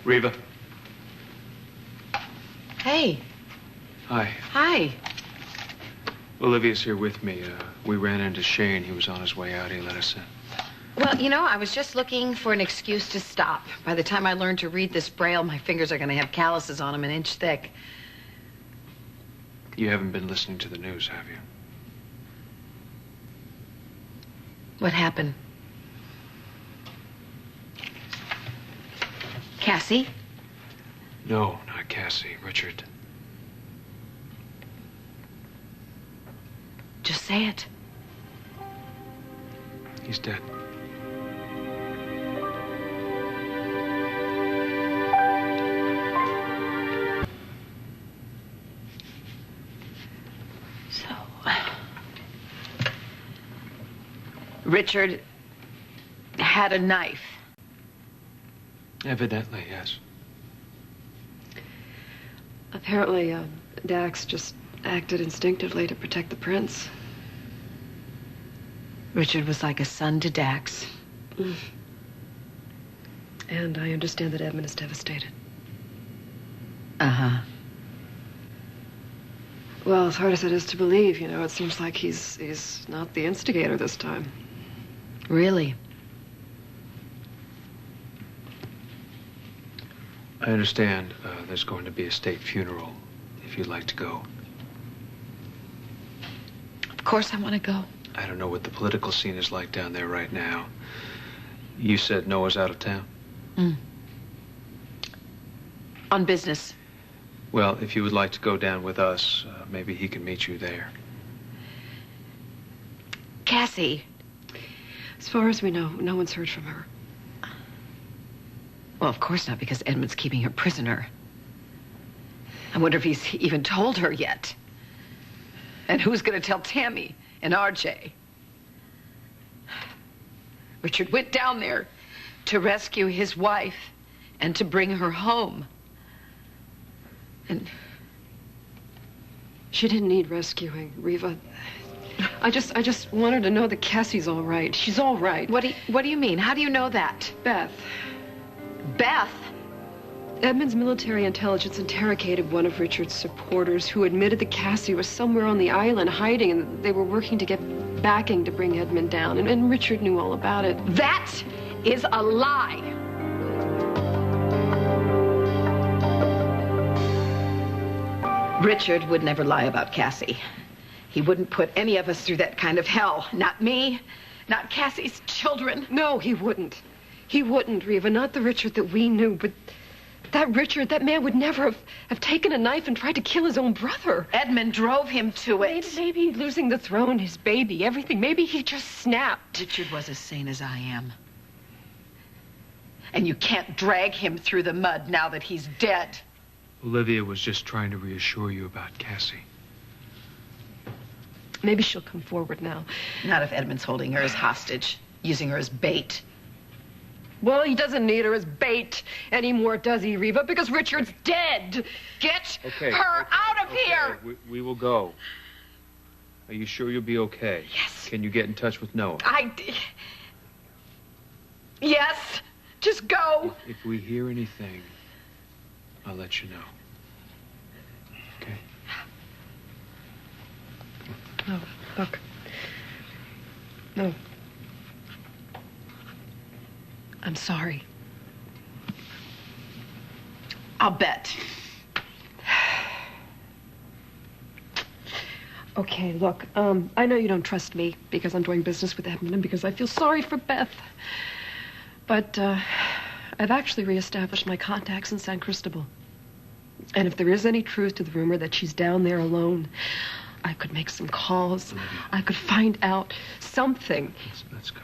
Reva. Hey. Hi. Hi. Olivia's here with me. We ran into Shane. He was on his way out. He let us in. Well, you know, I was just looking for an excuse to stop. By the time I learn to read this braille, my fingers are going to have calluses on them an inch thick. You haven't been listening to the news, have you? What happened? Cassie? No, not Cassie. Richard. Just say it. He's dead. So, Richard had a knife. Evidently, yes. Apparently, Dax just acted instinctively to protect the prince. Richard was like a son to Dax. And I understand that Edmund is devastated. Uh-huh. Well, as hard as it is to believe, you know, it seems like he's not the instigator this time. Really? I understand there's going to be a state funeral, if you'd like to go. Of course I want to go. I don't know what the political scene is like down there right now. You said Noah's out of town? On business. Well, if you would like to go down with us, maybe he can meet you there. Cassie. As far as we know, no one's heard from her. Well, of course not, because Edmund's keeping her prisoner. I wonder if he's even told her yet. And who's going to tell Tammy and RJ? Richard went down there to rescue his wife and to bring her home. And she didn't need rescuing, Reva. I just want her to know that Cassie's all right. She's all right. what do you mean? How do you know that? Beth. Beth? Edmund's military intelligence interrogated one of Richard's supporters who admitted that Cassie was somewhere on the island hiding and they were working to get backing to bring Edmund down. And Richard knew all about it. That is a lie. Richard would never lie about Cassie. He wouldn't put any of us through that kind of hell. Not me, not Cassie's children. No, he wouldn't. He wouldn't, Reva. Not the Richard that we knew, but that Richard, that man would never have taken a knife and tried to kill his own brother. Edmund drove him to it. Maybe losing the throne, his baby, everything. Maybe he just snapped. Richard was as sane as I am. And you can't drag him through the mud now that he's dead. Olivia was just trying to reassure you about Cassie. Maybe she'll come forward now. Not if Edmund's holding her as hostage, using her as bait. Well, he doesn't need her as bait anymore, does he, Reva? Because Richard's dead. Get her out of here! We will go. Are you sure you'll be okay? Yes. Can you get in touch with Noah? Yes. Just go. If we hear anything, I'll let you know. Okay? No, look. No. I'm sorry. I'll bet. Okay, look, I know you don't trust me because I'm doing business with Edmund and because I feel sorry for Beth. But, I've actually reestablished my contacts in San Cristobal. And if there is any truth to the rumor that she's down there alone, I could make some calls. Olivia. I could find out something. Let's go.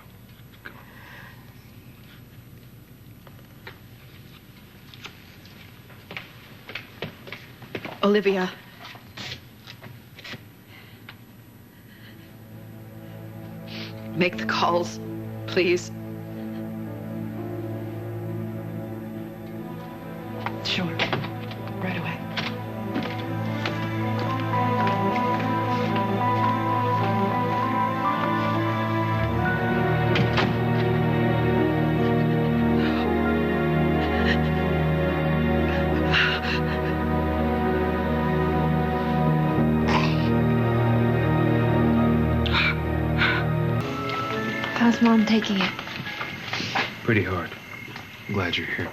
Olivia. Make the calls, please. Sure. Right away. How's Mom taking it? Pretty hard. I'm glad you're here.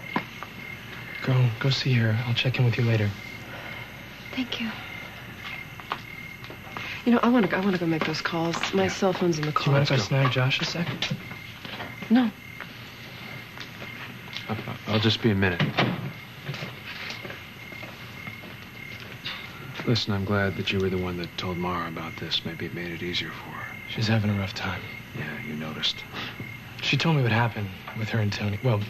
Go see her. I'll check in with you later. Thank you. You know, I want to go make those calls. My cell phone's in the car. Do you mind if I snag Josh a sec? No. I'll just be a minute. Listen, I'm glad that you were the one that told Marah about this. Maybe it made it easier for her. She's having a rough time. Yeah, you noticed. She told me what happened with her and Tony. Well,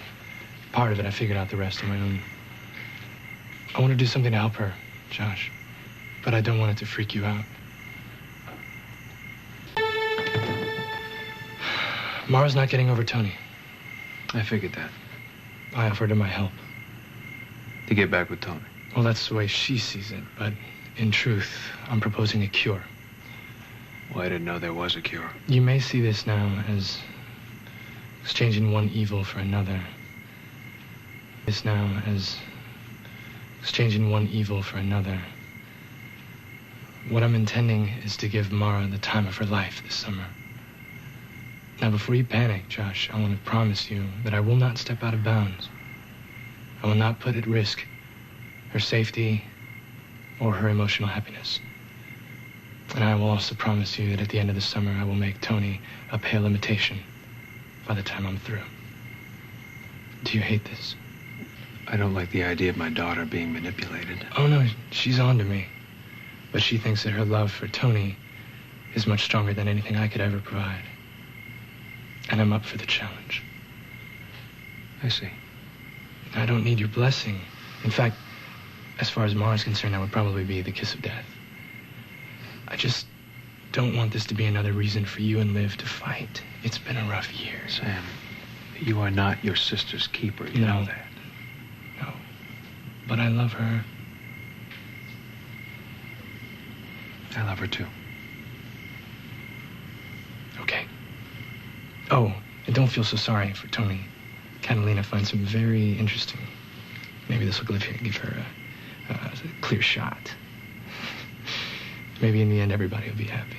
part of it. I figured out the rest on my own. I want to do something to help her, Josh. But I don't want it to freak you out. Marah's not getting over Tony. I figured that. I offered her my help. To get back with Tony. Well, that's the way she sees it. But in truth, I'm proposing a cure. Well, I didn't know there was a cure. You may see this now as exchanging one evil for another. This now as exchanging one evil for another. What I'm intending is to give Marah the time of her life this summer. Now, before you panic, Josh, I want to promise you that I will not step out of bounds. I will not put at risk her safety or her emotional happiness. And I will also promise you that at the end of the summer, I will make Tony a pale imitation by the time I'm through. Do you hate this? I don't like the idea of my daughter being manipulated. Oh, no, she's on to me. But she thinks that her love for Tony is much stronger than anything I could ever provide. And I'm up for the challenge. I see. I don't need your blessing. In fact, as far as Marah's concerned, that would probably be the kiss of death. I just don't want this to be another reason for you and Liv to fight. It's been a rough year. Sam, you are not your sister's keeper. You know that. No. But I love her. I love her too. Okay. Oh, and don't feel so sorry for Tony. Catalina finds him very interesting. Maybe this will give her a clear shot. Maybe in the end, everybody will be happy.